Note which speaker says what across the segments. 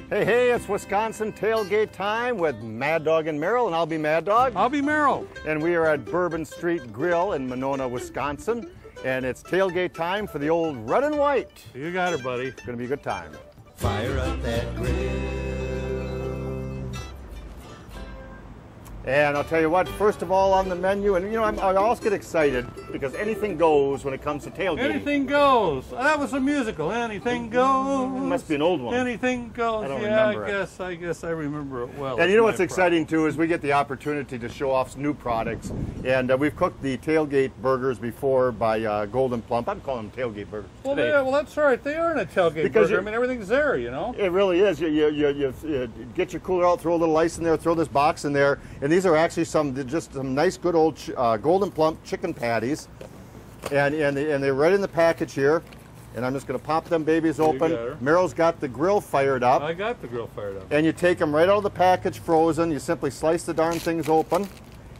Speaker 1: Hey, hey, it's Wisconsin tailgate time with Mad Dog and Merrill, and I'll be Mad Dog.
Speaker 2: I'll be Merrill.
Speaker 1: And we are at Bourbon Street Grill in Monona, Wisconsin. And it's tailgate time for the old red and white.
Speaker 2: You got it, buddy.
Speaker 1: It's going to be a good time.
Speaker 3: Fire up that grill.
Speaker 1: And I'll tell you what, first of all on the menu, and you know, I always get excited because anything goes when it comes to tailgating.
Speaker 2: Anything goes. That was a musical. Anything goes.
Speaker 1: It must be an old one.
Speaker 2: Anything goes.
Speaker 1: I don't
Speaker 2: yeah,
Speaker 1: remember it.
Speaker 2: I guess I remember it well.
Speaker 1: And you know what's exciting too is we get the opportunity to show off new products. And we've cooked the tailgate burgers before by Golden Plump. I'm calling them tailgate burgers
Speaker 2: Well,
Speaker 1: today.
Speaker 2: yeah, well, that's right. They are in a tailgate
Speaker 1: Because
Speaker 2: burger. I mean, everything's there, you know.
Speaker 1: It really is. You get your cooler out, throw a little ice in there, throw this box in there, and these are actually some nice, good old Golden Plump chicken patties, and they're right in the package here. And I'm just going to pop them babies open. Merrill's got the grill fired up.
Speaker 2: I got the grill fired up.
Speaker 1: And you take them right out of the package frozen. You simply slice the darn things open,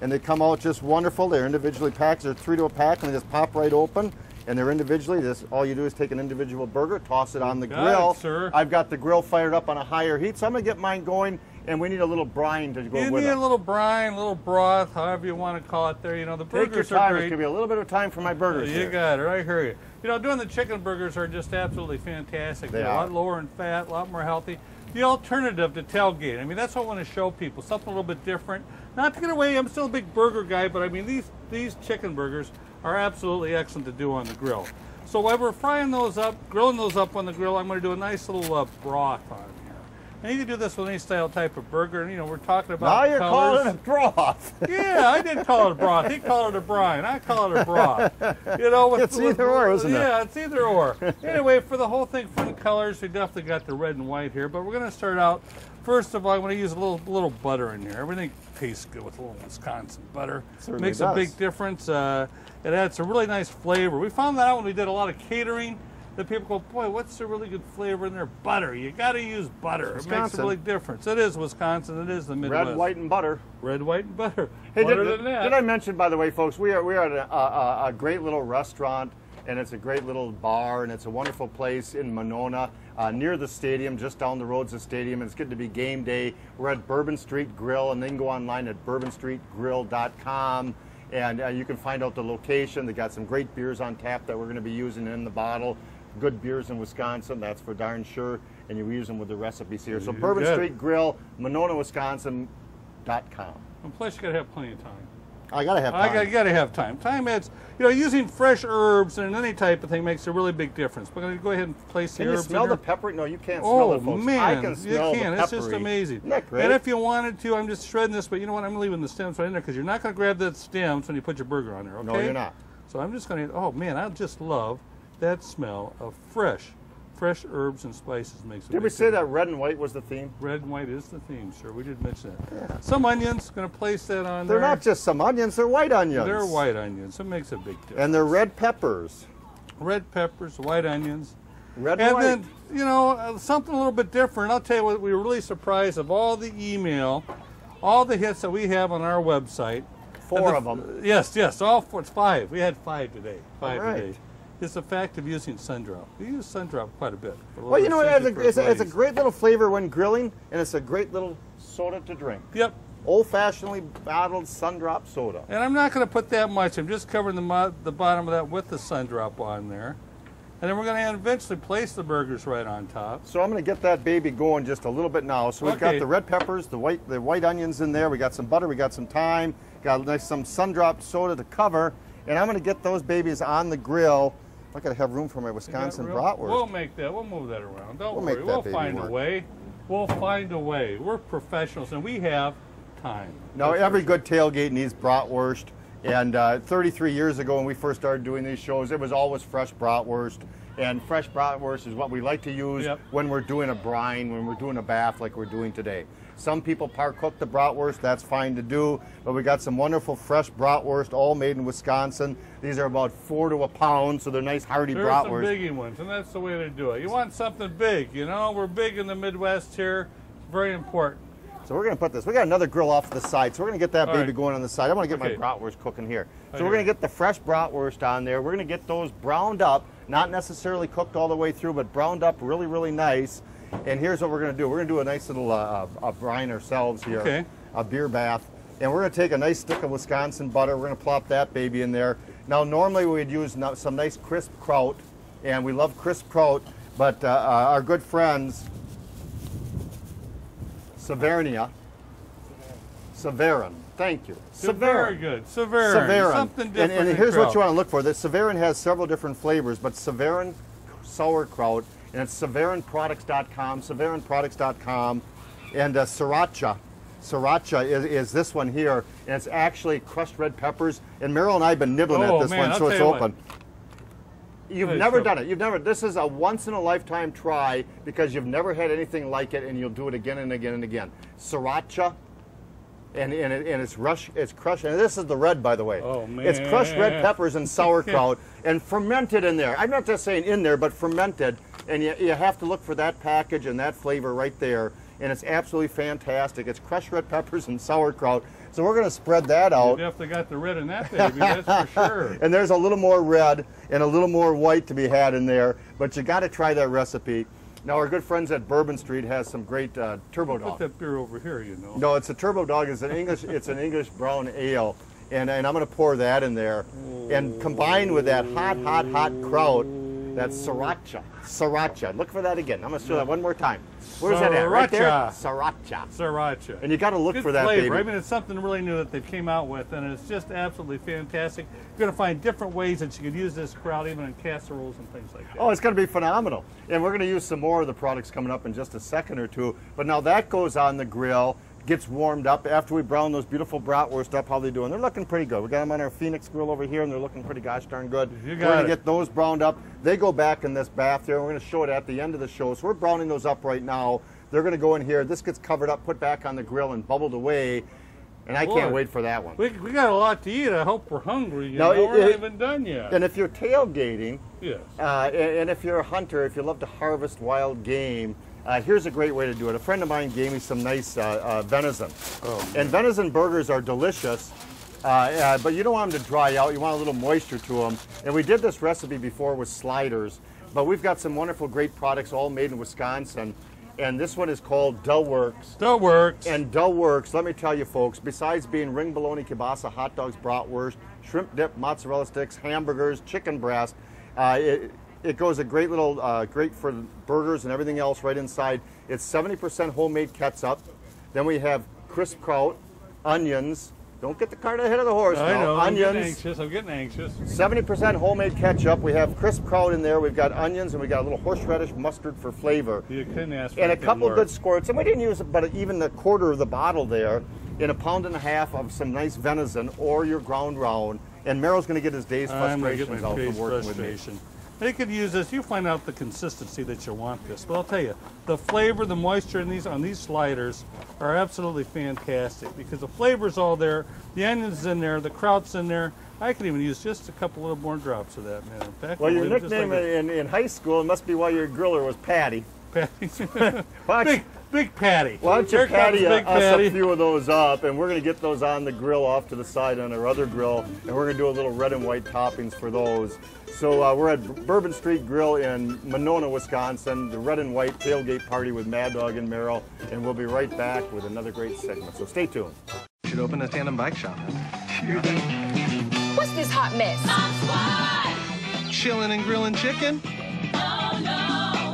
Speaker 1: and they come out just wonderful. They're individually packed. They're 3 to a pack, and they just pop right open. And they're individually. All you do is take an individual burger, toss it on the grill.
Speaker 2: Sir.
Speaker 1: I've got the grill fired up on a higher heat, so I'm going to get mine going. And we need a little brine to go with it.
Speaker 2: You need a little brine, a little broth, however you want to call it there. You know, the burgers
Speaker 1: Take your time.
Speaker 2: are great.
Speaker 1: There's going to be a little bit of time for my burgers
Speaker 2: You
Speaker 1: here.
Speaker 2: got it. I hear you. You know, doing the chicken burgers are just absolutely fantastic. They're a lot lower in fat, a lot more healthy. The alternative to tailgate. I mean, that's what I want to show people. Something a little bit different. Not to get away, I'm still a big burger guy, but I mean, these chicken burgers are absolutely excellent to do on the grill. So while we're frying those up, grilling those up on the grill, I'm going to do a nice little broth on here. And you can do this with any style type of burger. And, you know, we're talking about
Speaker 1: Now you're
Speaker 2: colors.
Speaker 1: calling it broth.
Speaker 2: Yeah, I did call it a broth. He called it a brine. I call it a broth. You know,
Speaker 1: It's either or, isn't it?
Speaker 2: Yeah, it's either or. Anyway, for the whole thing, for the colors, we definitely got the red and white here. But we're going to start out. First of all, I'm going to use a little butter in here. Everything tastes good with a little Wisconsin butter.
Speaker 1: Certainly
Speaker 2: Makes
Speaker 1: does.
Speaker 2: a big difference. It adds a really nice flavor. We found that out when we did a lot of catering. That people go, boy, what's the really good flavor in there? Butter. You got to use butter. It makes a really difference. It is Wisconsin. It is the Midwest.
Speaker 1: Red, white, and butter.
Speaker 2: Red, white, and butter.
Speaker 1: Hey,
Speaker 2: Than that.
Speaker 1: did I mention, by the way, folks, we are at a great little restaurant, and it's a great little bar, and it's a wonderful place in Monona, near the stadium, just down the road's the stadium. It's good to be game day. We're at Bourbon Street Grill, and then go online at bourbonstreetgrill.com. And you can find out the location. They got some great beers on tap that we're going to be using in the bottle. Good beers in Wisconsin, that's for darn sure. And you use them with the recipes here. So Bourbon Street Grill, MononaWisconsin.com.
Speaker 2: And plus, you got to have plenty of time.
Speaker 1: I got to have time.
Speaker 2: You got to have time. Time adds, you know, using fresh herbs and any type of thing makes a really big difference. We're going to go ahead and place the herbs in
Speaker 1: Can you smell
Speaker 2: there.
Speaker 1: the pepper? No, you can't smell it, folks.
Speaker 2: Man,
Speaker 1: I can smell
Speaker 2: you can.
Speaker 1: the
Speaker 2: It's just amazing.
Speaker 1: Isn't that great?
Speaker 2: And if you wanted to, I'm just shredding this, but you know what? I'm leaving the stems right in there because you're not going to grab the stems when you put your burger on there, okay?
Speaker 1: No, you're not.
Speaker 2: So I'm just going to, oh man, I just love that smell of fresh herbs and spices makes a
Speaker 1: Did we say that red and white was the theme?
Speaker 2: Red and white is the theme, sir. We did mention that. Yeah. Some onions, going to place that on there.
Speaker 1: They're not just some onions, they're white onions.
Speaker 2: They're white onions. It makes a big difference.
Speaker 1: And they're red peppers.
Speaker 2: Red peppers, white onions.
Speaker 1: Red and white.
Speaker 2: And then, you know, something a little bit different. I'll tell you what, we were really surprised of all the email, all the hits that we have on our website.
Speaker 1: 4 of them.
Speaker 2: Yes, all 4. It's 5. We had 5 today. 5
Speaker 1: right.
Speaker 2: today. It's the fact of using sun-drop. We use sun-drop quite a bit.
Speaker 1: Well, you know, it's a great little flavor when grilling, and it's a great little soda to drink.
Speaker 2: Yep.
Speaker 1: Old-fashionedly bottled sun-drop soda.
Speaker 2: And I'm not going to put that much. I'm just covering the bottom of that with the sun-drop on there. And then we're going to eventually place the burgers right on top.
Speaker 1: So I'm going to get that baby going just a little bit now. So we've got the red peppers, the white onions in there. We got some butter. We got some thyme. Got some sun-dropped soda to cover. And I'm going to get those babies on the grill. I got to have room for my Wisconsin bratwurst.
Speaker 2: We'll make that. We'll move that around. Don't
Speaker 1: We'll
Speaker 2: worry.
Speaker 1: make that
Speaker 2: We'll
Speaker 1: baby
Speaker 2: find
Speaker 1: work.
Speaker 2: a way. We'll find a way. We're professionals, and we have time.
Speaker 1: Now, every good tailgate needs bratwurst. And 33 years ago when we first started doing these shows, it was always fresh bratwurst. And fresh bratwurst is what we like to use when we're doing a brine, when we're doing a bath like we're doing today. Some people par-cook the bratwurst, that's fine to do, but we got some wonderful fresh bratwurst, all made in Wisconsin. These are about 4 to a pound, so they're nice hearty bratwurst.
Speaker 2: There's some biggie ones, and that's the way to do it. You want something big, you know? We're big in the Midwest here. It's very important.
Speaker 1: So we're going to put this, we got another grill off to the side, so we're going to get that baby going on the side. I want to get my bratwurst cooking here. So we're going to get the fresh bratwurst on there. We're going to get those browned up, not necessarily cooked all the way through, but browned up really, really nice. And here's what we're going to do. We're going to do a nice little brine ourselves here,
Speaker 2: Okay.
Speaker 1: a beer bath. And we're going to take a nice stick of Wisconsin butter. We're going to plop that baby in there. Now, normally we'd use some nice crisp kraut, and we love crisp kraut, but our good friends, Severin, thank you.
Speaker 2: Very good. Severin. Something different.
Speaker 1: And
Speaker 2: than
Speaker 1: here's
Speaker 2: kraut.
Speaker 1: what you want to look for. The Severin has several different flavors, but Severin sauerkraut, and it's SeverinProducts.com, SeverinProducts.com, and Sriracha. Sriracha is this one here, and it's actually crushed red peppers. And Meryl and I have been nibbling at this one, so it's open. You've never done it. You've never. This is a once-in-a-lifetime try because you've never had anything like it, and you'll do it again and again and again. Sriracha, and it's crushed. And this is the red, by the way.
Speaker 2: Oh man!
Speaker 1: It's crushed red peppers and sauerkraut and fermented in there. I'm not just saying in there, but fermented. And you have to look for that package and that flavor right there. And it's absolutely fantastic. It's crushed red peppers and sauerkraut. So we're going to spread that out.
Speaker 2: You definitely got the red in that baby, that's for sure.
Speaker 1: And there's a little more red and a little more white to be had in there, but you got to try that recipe. Now, our good friends at Bourbon Street has some great Turbo Dog.
Speaker 2: Put that beer over here, you know.
Speaker 1: No, it's a Turbo Dog. It's an English brown ale, and I'm going to pour that in there, and combined with that hot kraut, that sriracha. Look for that again. I'm going to show that one more time. Where's that at? Right there? Sriracha. And you got to look for that,
Speaker 2: flavor.
Speaker 1: baby.
Speaker 2: I mean, it's something really new that they came out with, and it's just absolutely fantastic. You're going to find different ways that you could use this kraut, even in casseroles and things like that.
Speaker 1: Oh, it's going to be phenomenal. And we're going to use some more of the products coming up in just a second or two. But now that goes on the grill, gets warmed up after we brown those beautiful bratwurst up. How they doing? They're looking pretty good. We got them on our Phoenix grill over here, and they're looking pretty gosh darn good.
Speaker 2: We're
Speaker 1: going to get those browned up. They go back in this bath here. We're going to show it at the end of the show. So we're browning those up right now. They're going to go in here. This gets covered up, put back on the grill, and bubbled away. And I can't wait for that one.
Speaker 2: We got a lot to eat. I hope we're hungry. We're not even done yet.
Speaker 1: And if you're tailgating,
Speaker 2: yes.
Speaker 1: And if you're a hunter, if you love to harvest wild game, here's a great way to do it. A friend of mine gave me some nice venison. And venison burgers are delicious, but you don't want them to dry out. You want a little moisture to them. And we did this recipe before with sliders, but we've got some wonderful, great products all made in Wisconsin. And this one is called Duh Works.
Speaker 2: Duh Works.
Speaker 1: And Duh Works, let me tell you folks, besides being ring bologna, kielbasa, hot dogs, bratwurst, shrimp dip, mozzarella sticks, hamburgers, chicken breast, it goes a great little, great for burgers and everything else right inside. It's 70% homemade ketchup. Then we have crisp kraut, onions. Don't get the cart ahead of the horse.
Speaker 2: I know,
Speaker 1: onions.
Speaker 2: I'm getting anxious.
Speaker 1: 70% homemade ketchup. We have crisp kraut in there. We've got onions, and we got a little horseradish mustard for flavor.
Speaker 2: You couldn't ask for
Speaker 1: and a couple
Speaker 2: more.
Speaker 1: good squirts. And we didn't use but even a quarter of the bottle there. In a pound and a half of some nice venison or your ground round. And Meryl's going to get his day's frustrations out from working with me.
Speaker 2: They could use this. You find out the consistency that you want this. But I'll tell you, the flavor, the moisture in on these sliders are absolutely fantastic because the flavor's all there. The onion's in there. The kraut's in there. I could even use just a couple little more drops of that, man. In fact,
Speaker 1: well, your nickname in high school must be why your griller was Patty.
Speaker 2: Patty. Big Patty.
Speaker 1: Why don't you patty us a few of those up, and we're going to get those on the grill off to the side on our other grill, and we're going to do a little red and white toppings for those. So we're at Bourbon Street Grill in Monona, Wisconsin, the red and white tailgate party with Mad Dog and Meryl, and we'll be right back with another great segment. So stay tuned.
Speaker 4: You should open a tandem bike shop.
Speaker 5: What's this hot mess?
Speaker 4: Chilling and grilling chicken?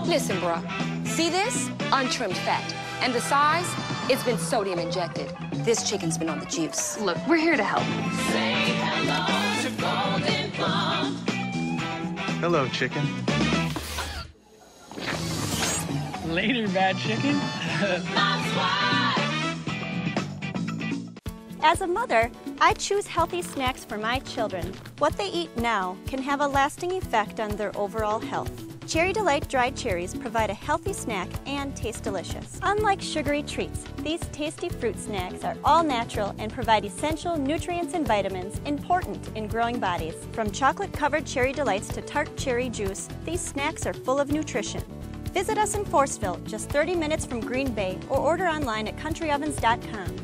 Speaker 5: Listen, bruh. See this? Untrimmed fat. And the size? It's been sodium injected. This chicken's been on the juice.
Speaker 6: Look, we're here to help.
Speaker 7: Say hello to Golden Plum.
Speaker 4: Hello, chicken.
Speaker 6: Later, bad chicken.
Speaker 8: As a mother, I choose healthy snacks for my children. What they eat now can have a lasting effect on their overall health. Cherry Delight dried cherries provide a healthy snack and taste delicious. Unlike sugary treats, these tasty fruit snacks are all natural and provide essential nutrients and vitamins important in growing bodies. From chocolate-covered Cherry Delights to tart cherry juice, these snacks are full of nutrition. Visit us in Forestville, just 30 minutes from Green Bay, or order online at countryovens.com.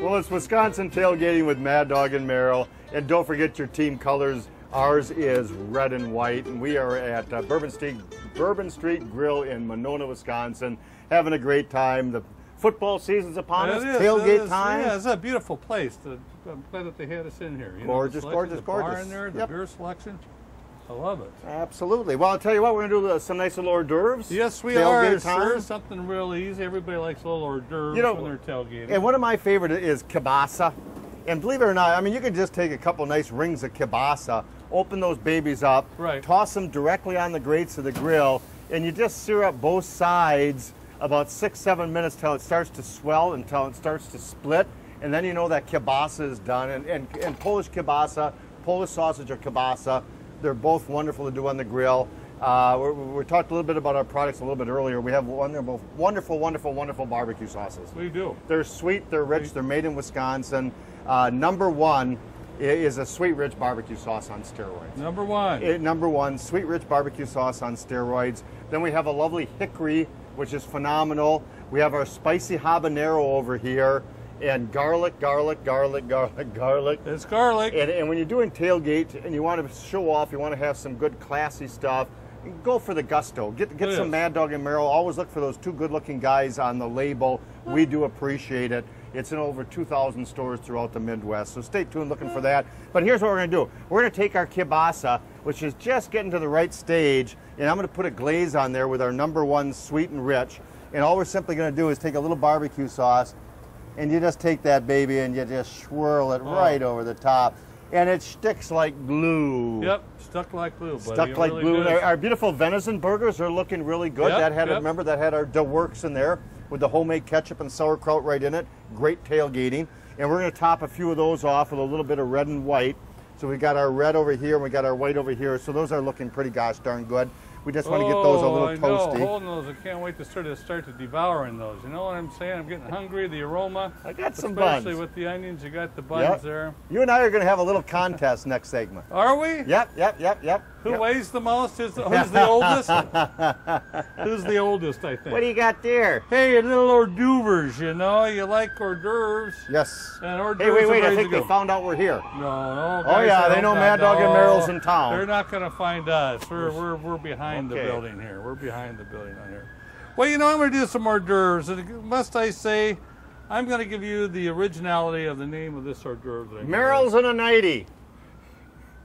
Speaker 1: Well, it's Wisconsin Tailgating with Mad Dog and Meryl, and don't forget your team colors. Ours is red and white, and we are at Bourbon Street Grill in Monona, Wisconsin, having a great time. The football season's upon us. Tailgate time.
Speaker 2: Yeah, it's a beautiful place. I'm glad that they had us in here.
Speaker 1: Gorgeous, gorgeous,
Speaker 2: the
Speaker 1: gorgeous.
Speaker 2: Bar in there, the beer selection. I love it.
Speaker 1: Absolutely. Well, I'll tell you what, we're going to do some nice little hors d'oeuvres.
Speaker 2: Yes, we
Speaker 1: tailgate
Speaker 2: are, sir. Something real easy. Everybody likes a little hors d'oeuvres when they're tailgating.
Speaker 1: And one of my favorite is kielbasa. And believe it or not, I mean, you can just take a couple nice rings of kielbasa, open those babies up, toss them directly on the grates of the grill, and you just sear up both sides about 6-7 minutes till it starts to swell, until it starts to split, and then you know that kielbasa is done. And Polish kielbasa, Polish sausage or kielbasa, they're both wonderful to do on the grill. We talked a little bit about our products a little bit earlier. We have wonderful, wonderful, wonderful, wonderful barbecue sauces.
Speaker 2: We do.
Speaker 1: They're sweet, they're rich, they're made in Wisconsin. Number one is a sweet, rich barbecue sauce on steroids.
Speaker 2: Number one.
Speaker 1: Number one, sweet, rich barbecue sauce on steroids. Then we have a lovely hickory, which is phenomenal. We have our spicy habanero over here. And garlic.
Speaker 2: It's garlic.
Speaker 1: And when you're doing tailgate and you want to show off, you want to have some good classy stuff, go for the gusto. Get some Mad Dog and Merrill. Always look for those two good-looking guys on the label. We do appreciate it. It's in over 2,000 stores throughout the Midwest, so stay tuned looking for that. But here's what we're going to do. We're going to take our kielbasa, which is just getting to the right stage, and I'm going to put a glaze on there with our number one sweet and rich. And all we're simply going to do is take a little barbecue sauce, and you just take that baby and you just swirl it right over the top. And it sticks like glue.
Speaker 2: Yep, stuck like glue, buddy.
Speaker 1: Stuck like glue. Our beautiful venison burgers are looking really good. Remember, that had our De Works in there with the homemade ketchup and sauerkraut right in it. Great tailgating. And we're going to top a few of those off with a little bit of red and white. So we got our red over here and we got our white over here. So those are looking pretty gosh darn good. We just want to get those a little toasty.
Speaker 2: Holding those, I can't wait to start to devouring those. You know what I'm saying? I'm getting hungry. The aroma.
Speaker 1: I got some buns.
Speaker 2: Especially with the onions, you got the buns there.
Speaker 1: You and I are going to have a little contest next segment.
Speaker 2: Are we?
Speaker 1: Yep.
Speaker 2: Who weighs the most? Who's the oldest? Who's the oldest, I think.
Speaker 1: What do you got there?
Speaker 2: Hey, a little hors d'oeuvres, you know. You like hors d'oeuvres.
Speaker 1: Yes.
Speaker 2: And hors
Speaker 1: hey,
Speaker 2: d'oeuvres
Speaker 1: wait, I think they found out we're here.
Speaker 2: No.
Speaker 1: Oh, yeah, they know Mad Dog and Merrill's in town.
Speaker 2: They're not going to find us. We're behind the building here. We're behind the building on here. Well, you know, I'm going to do some hors d'oeuvres. And must I say, I'm going to give you the originality of the name of this hors d'oeuvre.
Speaker 1: Merrill's in a 90.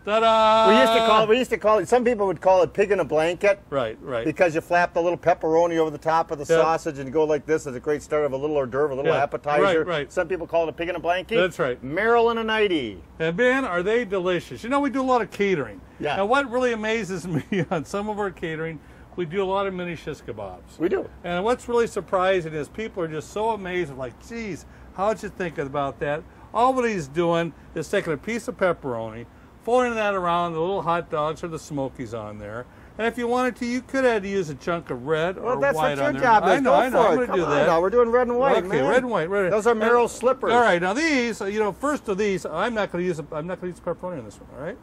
Speaker 2: Ta-da!
Speaker 1: We used to call it, some people would call it pig in a blanket.
Speaker 2: Right.
Speaker 1: Because you flap the little pepperoni over the top of the sausage and you go like this as a great start of a little hors d'oeuvre, a little appetizer.
Speaker 2: Right.
Speaker 1: Some people call it a pig in a blanket.
Speaker 2: That's right.
Speaker 1: Merrill in a 90.
Speaker 2: And man, are they delicious. You know, we do a lot of catering.
Speaker 1: Yeah.
Speaker 2: And what really amazes me on some of our catering, we do a lot of mini shish kebabs.
Speaker 1: We do.
Speaker 2: And what's really surprising is people are just so amazed, like, geez, how'd you think about that? All what he's doing is taking a piece of pepperoni, folding that around the little hot dogs or the Smokies on there. And if you wanted to, you could have to use a chunk of red or
Speaker 1: that's
Speaker 2: white
Speaker 1: what your
Speaker 2: on there.
Speaker 1: job is.
Speaker 2: I know. I'm going to do that.
Speaker 1: Now we're doing red and white,
Speaker 2: okay,
Speaker 1: man.
Speaker 2: red and white.
Speaker 1: Those are Merrill's slippers.
Speaker 2: All right, now these, you know, first of these, I'm not going to use pepperoni on this one. All right,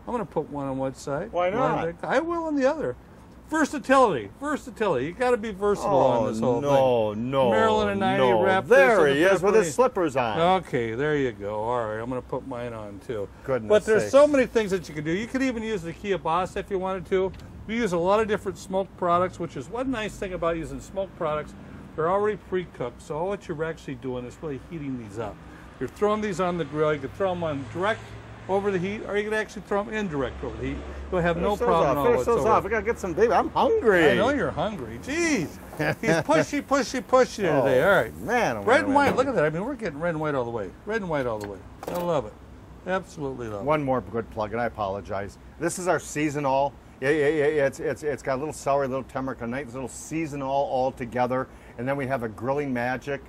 Speaker 2: I'm going to put one on one side.
Speaker 1: Why not?
Speaker 2: I will on the other. Versatility. You got to be versatile on this whole thing.
Speaker 1: No.
Speaker 2: Maryland and 90 wrap.
Speaker 1: There he is with his slippers on.
Speaker 2: Okay, there you go. All right, I'm going to put mine on too.
Speaker 1: Goodness
Speaker 2: But there's
Speaker 1: sakes.
Speaker 2: so many things that you can do. You could even use the kielbasa if you wanted to. We use a lot of different smoked products, which is one nice thing about using smoked products. They're already pre-cooked, so all what you're actually doing is really heating these up. You're throwing these on the grill. You can throw them on direct over the heat, or you can actually throw them indirect over the heat. You'll have no problem at all
Speaker 1: Finish those off. We got to get some baby. I'm hungry.
Speaker 2: I know you're hungry. Jeez. He's pushy today. All right.
Speaker 1: Man.
Speaker 2: Red and white. Look at that. I mean, we're getting red and white all the way. Red and white all the way. I love it. Absolutely love it.
Speaker 1: One more good plug, and I apologize. This is our seasonal. It's got a little celery, a little turmeric, a nice little seasonal all together. And then we have a Grilling Magic,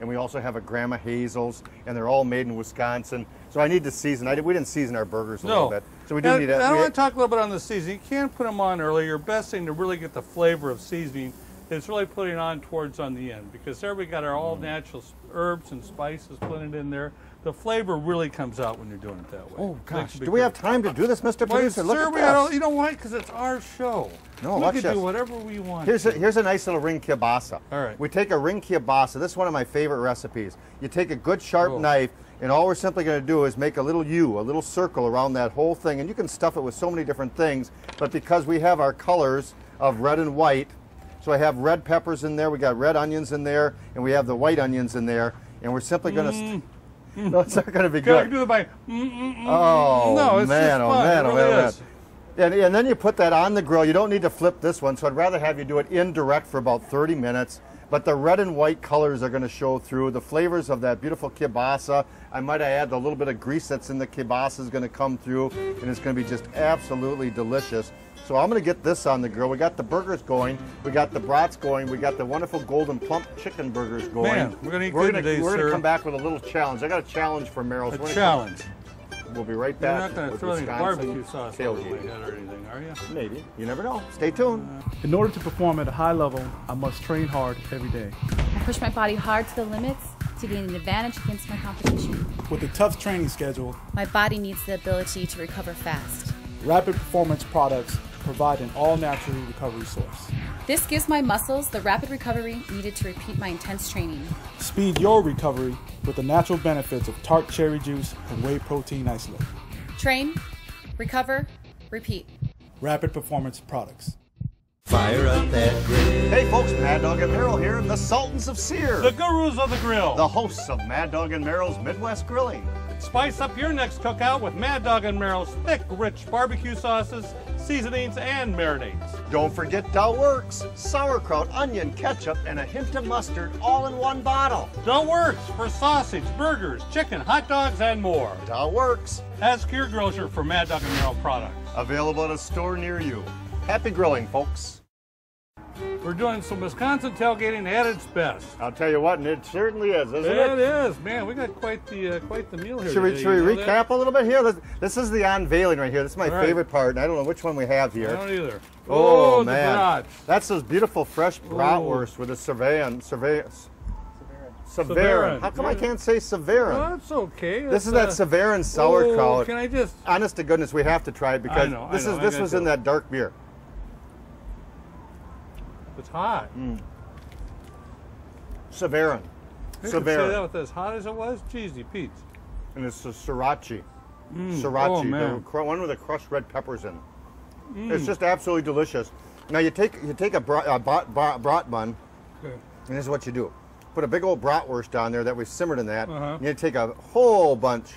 Speaker 1: and we also have a Grandma Hazel's, and they're all made in Wisconsin. So I need to season. We didn't season our burgers a little bit. So we do need that.
Speaker 2: I want to talk a little bit on the seasoning. You can't put them on early. Your best thing to really get the flavor of seasoning is really putting it on the end, because there we got our all natural herbs and spices putting it in there. The flavor really comes out when you're doing it that way.
Speaker 1: Oh gosh, do we have time to do this, Mr. Producer? Look at this.
Speaker 2: You know why? Because it's our show.
Speaker 1: No,
Speaker 2: we
Speaker 1: watch
Speaker 2: can
Speaker 1: this.
Speaker 2: do whatever we want.
Speaker 1: Here's a nice little ring kielbasa.
Speaker 2: All right.
Speaker 1: We take a ring kielbasa. This is one of my favorite recipes. You take a good sharp knife And all we're simply going to do is make a little U, a little circle around that whole thing. And you can stuff it with so many different things, but because we have our colors of red and white, so I have red peppers in there, we got red onions in there, and we have the white onions in there, and we're simply going to... No, it's not going to be good.
Speaker 2: Can I do it by...
Speaker 1: Oh,
Speaker 2: no, it's
Speaker 1: man,
Speaker 2: just
Speaker 1: oh,
Speaker 2: fun.
Speaker 1: man,
Speaker 2: It
Speaker 1: oh,
Speaker 2: really
Speaker 1: man.
Speaker 2: is.
Speaker 1: And then you put that on the grill. You don't need to flip this one, so I'd rather have you do it indirect for about 30 minutes. But the red and white colors are going to show through. The flavors of that beautiful kielbasa, I might add a little bit of grease that's in the kielbasa is going to come through, and it's going to be just absolutely delicious. So I'm going to get this on the grill. We got the burgers going, we got the brats going, we got the wonderful golden plump chicken burgers going.
Speaker 2: Man, we're going to eat good today,
Speaker 1: We're going
Speaker 2: sir.
Speaker 1: to come back with a little challenge. I got a challenge for Merrill's.
Speaker 2: A challenge.
Speaker 1: We'll be right
Speaker 2: You're
Speaker 1: back.
Speaker 2: not going to
Speaker 1: with
Speaker 2: throw any
Speaker 1: Wisconsin
Speaker 2: barbecue sauce over my
Speaker 1: tailgating.
Speaker 2: head or anything, are you?
Speaker 1: Maybe. You never know. Stay tuned.
Speaker 9: In order to perform at a high level, I must train hard every day.
Speaker 10: I push my body hard to the limits to gain an advantage against my competition.
Speaker 9: With a tough training schedule,
Speaker 10: My body needs the ability to recover fast.
Speaker 9: Rapid Performance products provide an all-natural recovery source.
Speaker 10: This gives my muscles the rapid recovery needed to repeat my intense training.
Speaker 9: Speed your recovery with the natural benefits of tart cherry juice and whey protein isolate.
Speaker 10: Train, recover, repeat.
Speaker 9: Rapid Performance products.
Speaker 3: Fire up that grill.
Speaker 1: Hey folks, Mad Dog and Merrill here, the Sultans of Sear.
Speaker 2: The gurus of the grill.
Speaker 1: The hosts of Mad Dog and Merrill's Midwest Grilling.
Speaker 2: Spice up your next cookout with Mad Dog and Merrill's thick, rich barbecue sauces, seasonings, and marinades.
Speaker 1: Don't forget Dow Works, sauerkraut, onion, ketchup, and a hint of mustard all in one bottle.
Speaker 2: Dough Works for sausage, burgers, chicken, hot dogs, and more.
Speaker 1: Dow Works,
Speaker 2: Ask your grocer for Mad Dog and Merrill products.
Speaker 1: available at a store near you. Happy grilling, folks.
Speaker 2: We're doing some Wisconsin tailgating at its best.
Speaker 1: I'll tell you what, and it certainly is, isn't
Speaker 2: It
Speaker 1: it?
Speaker 2: is, man. We got quite the meal here.
Speaker 1: Should we
Speaker 2: today, you know that?
Speaker 1: recap a little bit here? This is the unveiling right here. This is my
Speaker 2: All right.
Speaker 1: favorite part, and I don't know which one we have
Speaker 2: I
Speaker 1: here.
Speaker 2: don't either.
Speaker 1: Oh,
Speaker 2: the
Speaker 1: man.
Speaker 2: brats.
Speaker 1: That's those beautiful fresh bratwurst with a Severan. How come I can't say Severan?
Speaker 2: Oh, that's okay.
Speaker 1: This is that Severan sauerkraut.
Speaker 2: Can I just...
Speaker 1: Honest to goodness, we have to try it because
Speaker 2: I
Speaker 1: this
Speaker 2: know,
Speaker 1: this was in that dark beer.
Speaker 2: It's hot.
Speaker 1: Severan.
Speaker 2: You could say that
Speaker 1: Severan.
Speaker 2: with as hot as it was? Jeezy Pete's.
Speaker 1: And it's a sriracha.
Speaker 2: Oh,
Speaker 1: Sriracha,
Speaker 2: man.
Speaker 1: the one with the crushed red peppers in. It's just absolutely delicious. Now you take a brat bun,
Speaker 2: Okay.
Speaker 1: and this is what you do. Put a big old bratwurst on there that we simmered in that.
Speaker 2: Uh-huh.
Speaker 1: And you take a whole bunch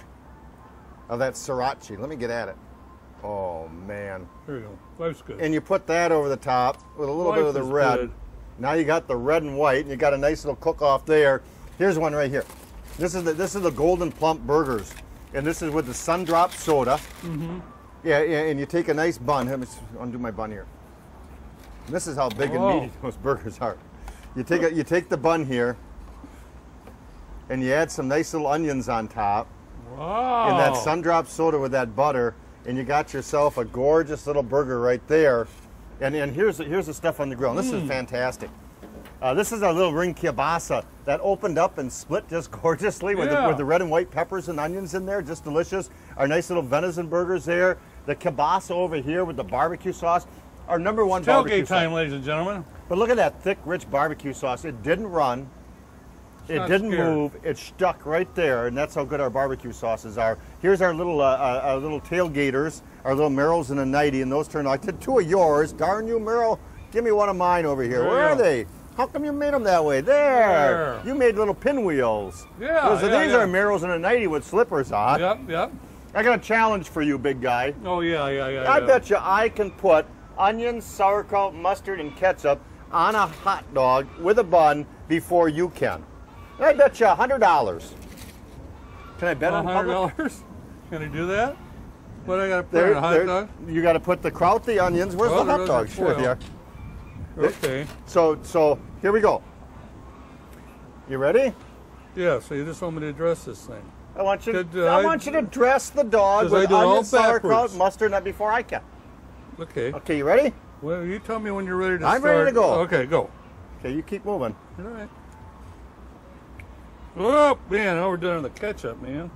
Speaker 1: of that sriracha. Let me get at it. Oh, man.
Speaker 2: There you go. Life's good.
Speaker 1: And you put that over the top with a little bit of the
Speaker 2: Life is
Speaker 1: red.
Speaker 2: good.
Speaker 1: Now you got the red and white, and you got a nice little cook-off there. Here's one right here. This is the golden plump burgers, and this is with the sun-drop soda.
Speaker 2: Mm-hmm.
Speaker 1: Yeah, and you take a nice bun. Let me undo my bun here. And this is how big and meaty those burgers are. You take the bun here, and you add some nice little onions on top,
Speaker 2: Wow.
Speaker 1: and that sun-drop soda with that butter, and you got yourself a gorgeous little burger right there. And here's the stuff on the grill. And this is fantastic. This is our little ring kielbasa that opened up and split just gorgeously with the red and white peppers and onions in there, just delicious. Our nice little venison burgers there. The kielbasa over here with the barbecue sauce. Our number one barbecue
Speaker 2: Tailgate time,
Speaker 1: sauce.
Speaker 2: ladies and gentlemen.
Speaker 1: But look at that thick, rich barbecue sauce. It didn't run. It
Speaker 2: not
Speaker 1: didn't
Speaker 2: scared.
Speaker 1: move. It stuck right there, and that's how good our barbecue sauces are. Here's our little tailgaters, our little Merrills and a 90, and those turned out. I did two of yours. Darn you, Merrill. Give me one of mine over here.
Speaker 2: There
Speaker 1: Where
Speaker 2: you
Speaker 1: are
Speaker 2: go.
Speaker 1: they? How come you made them that way? There. You made little pinwheels.
Speaker 2: Yeah,
Speaker 1: So these are Merrills and a 90 with slippers on.
Speaker 2: Yep.
Speaker 1: I got a challenge for you, big guy.
Speaker 2: Oh, yeah.
Speaker 1: I bet you I can put onions, sauerkraut, mustard, and ketchup on a hot dog with a bun before you can. I bet you $100. Can I bet on public?
Speaker 2: $100? Can I do that? What I got to put on a hot dog?
Speaker 1: You got to put the kraut, the onions. Where's
Speaker 2: Oh,
Speaker 1: the hot
Speaker 2: there's
Speaker 1: dog?
Speaker 2: the
Speaker 1: Sure,
Speaker 2: foil.
Speaker 1: they are.
Speaker 2: Okay.
Speaker 1: So here we go. You ready?
Speaker 2: Yeah, so you just want me to address this thing.
Speaker 1: I want you to,
Speaker 2: Did
Speaker 1: I
Speaker 2: I-
Speaker 1: want you to dress the dog
Speaker 2: 'Cause I
Speaker 1: with
Speaker 2: do it all
Speaker 1: onions, sauerkraut,
Speaker 2: backwards.
Speaker 1: mustard, not before I can.
Speaker 2: Okay.
Speaker 1: Okay, you ready?
Speaker 2: Well, you tell me when you're ready to
Speaker 1: I'm
Speaker 2: start.
Speaker 1: ready to go.
Speaker 2: Okay, go.
Speaker 1: Okay, you keep moving.
Speaker 2: All right. Oh, man, now we're done with the ketchup, man.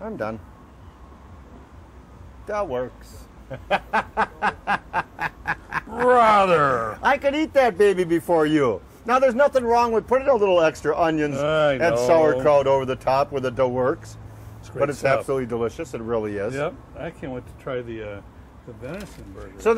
Speaker 1: I'm done. That works.
Speaker 2: Brother.
Speaker 1: I could eat that baby before you. Now, there's nothing wrong with putting a little extra onions and sauerkraut over the top where the dough works. But it's absolutely delicious. It really is.
Speaker 2: Yep. I can't wait to try the venison burger.
Speaker 1: So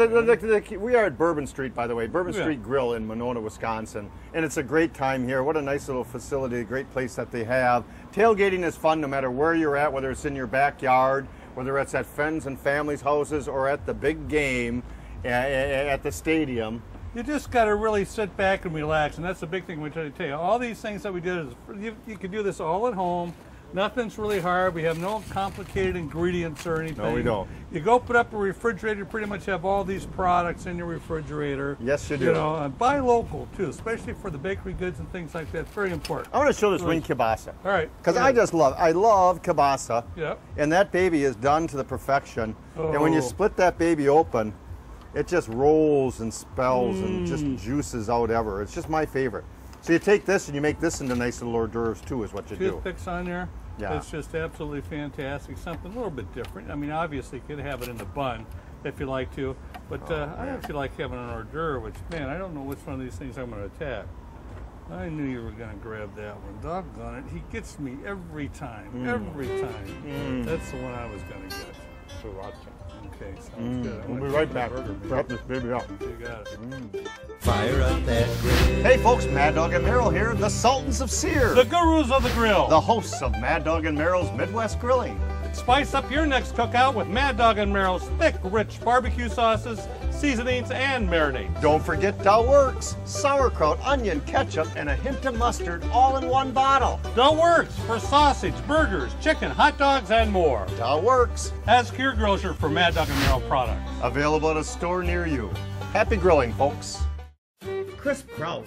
Speaker 1: we are at Bourbon Street, by the way, Bourbon Street Grill in Monona, Wisconsin. And it's a great time here. What a nice little facility, a great place that they have. Tailgating is fun no matter where you're at, whether it's in your backyard, whether it's at friends and families' houses, or at the big game at the stadium.
Speaker 2: You just got to really sit back and relax, and that's the big thing we're trying to tell you. All these things that we did, you can do this all at home. Nothing's really hard. We have no complicated ingredients or anything.
Speaker 1: No, we don't.
Speaker 2: You go put up a refrigerator, pretty much have all these products in your refrigerator.
Speaker 1: Yes, you do.
Speaker 2: You know, and buy local, too, especially for the bakery goods and things like that. It's very important.
Speaker 1: I want to show this wing kielbasa.
Speaker 2: All right.
Speaker 1: Because I love kielbasa.
Speaker 2: Yep.
Speaker 1: And that baby is done to the perfection. And when you split that baby open, it just rolls and spells and just juices out ever. It's just my favorite. So you take this and you make this into nice little hors d'oeuvres too, is what you do.
Speaker 2: Toothpicks on there.
Speaker 1: Yeah.
Speaker 2: It's just absolutely fantastic. Something a little bit different. I mean, obviously, you could have it in the bun if you like to, but I actually like having an hors d'oeuvre, which, man, I don't know which one of these things I'm going to attack. I knew you were going to grab that one. Doggone it. He gets me every time. Every time. That's the one I was going to get. Okay, sounds good.
Speaker 1: We'll be right back. Wrap this baby up.
Speaker 2: You got it.
Speaker 3: Fire up that grill.
Speaker 1: Hey folks, Mad Dog and Merrill here, the Sultans of Sear.
Speaker 2: The gurus of the grill.
Speaker 1: The hosts of Mad Dog and Merrill's Midwest Grilling.
Speaker 2: Spice up your next cookout with Mad Dog and Merrill's thick, rich barbecue sauces, seasonings, and marinades.
Speaker 1: Don't forget Dow Works, sauerkraut, onion, ketchup, and a hint of mustard all in one bottle.
Speaker 2: Dow Works for sausage, burgers, chicken, hot dogs, and more.
Speaker 1: Dow Works.
Speaker 2: As Kier Grocer for Mad Dog and Merrill products.
Speaker 1: Available at a store near you. Happy grilling, folks. Crisp kraut.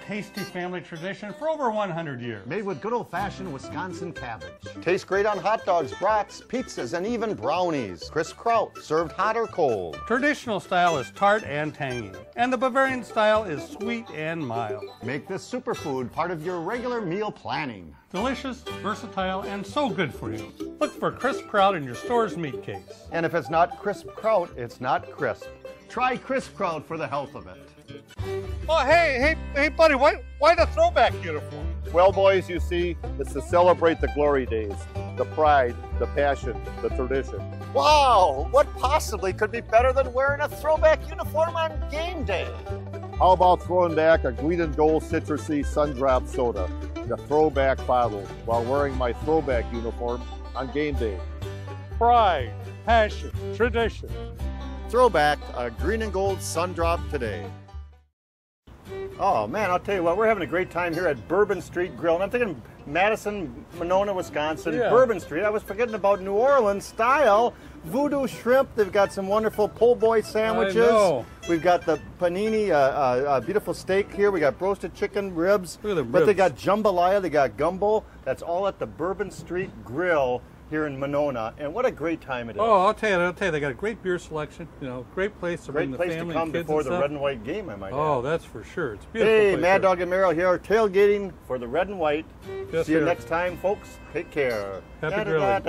Speaker 2: Tasty family tradition for over 100 years.
Speaker 1: Made with good old-fashioned Wisconsin cabbage. Tastes great on hot dogs, brats, pizzas, and even brownies. Crisp kraut, served hot or cold.
Speaker 2: Traditional style is tart and tangy, and the Bavarian style is sweet and mild.
Speaker 1: Make this superfood part of your regular meal planning.
Speaker 2: Delicious, versatile, and so good for you. Look for crisp kraut in your store's meat case.
Speaker 1: And if it's not crisp kraut, it's not crisp. Try crisp kraut for the health of it.
Speaker 2: Oh, hey, buddy, why the throwback uniform?
Speaker 11: Well, boys, you see, it's to celebrate the glory days, the pride, the passion, the tradition.
Speaker 1: Wow, what possibly could be better than wearing a throwback uniform on game day?
Speaker 11: How about throwing back a green and gold citrusy Sundrop soda in a throwback bottle while wearing my throwback uniform on game day?
Speaker 2: Pride, passion, tradition.
Speaker 1: Throwback a green and gold Sundrop today. Oh man, I'll tell you what, we're having a great time here at Bourbon Street Grill. And I'm thinking Madison, Monona, Wisconsin, Bourbon Street. I was forgetting about New Orleans style voodoo shrimp. They've got some wonderful po' boy sandwiches.
Speaker 2: I know.
Speaker 1: We've got the panini, beautiful steak here. We got roasted chicken ribs.
Speaker 2: Look at the
Speaker 1: But they
Speaker 2: ribs.
Speaker 1: got jambalaya, they got gumbo. That's all at the Bourbon Street Grill here in Monona, and what a great time it is.
Speaker 2: Oh, I'll tell you, they got a great beer selection. You know, great place to bring the family
Speaker 1: to come
Speaker 2: and kids
Speaker 1: before
Speaker 2: and
Speaker 1: the
Speaker 2: stuff.
Speaker 1: red and white game, I might add.
Speaker 2: Oh, that's for sure. It's a beautiful.
Speaker 1: Hey,
Speaker 2: place
Speaker 1: Mad
Speaker 2: here.
Speaker 1: Dog and Merrill here, tailgating for the red and white.
Speaker 2: Just
Speaker 1: See you
Speaker 2: here.
Speaker 1: next time, folks. Take care.
Speaker 2: Happy grilling.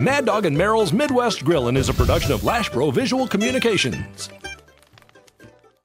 Speaker 12: Mad Dog and Merrill's Midwest Grillin' is a production of Lashbro Visual Communications.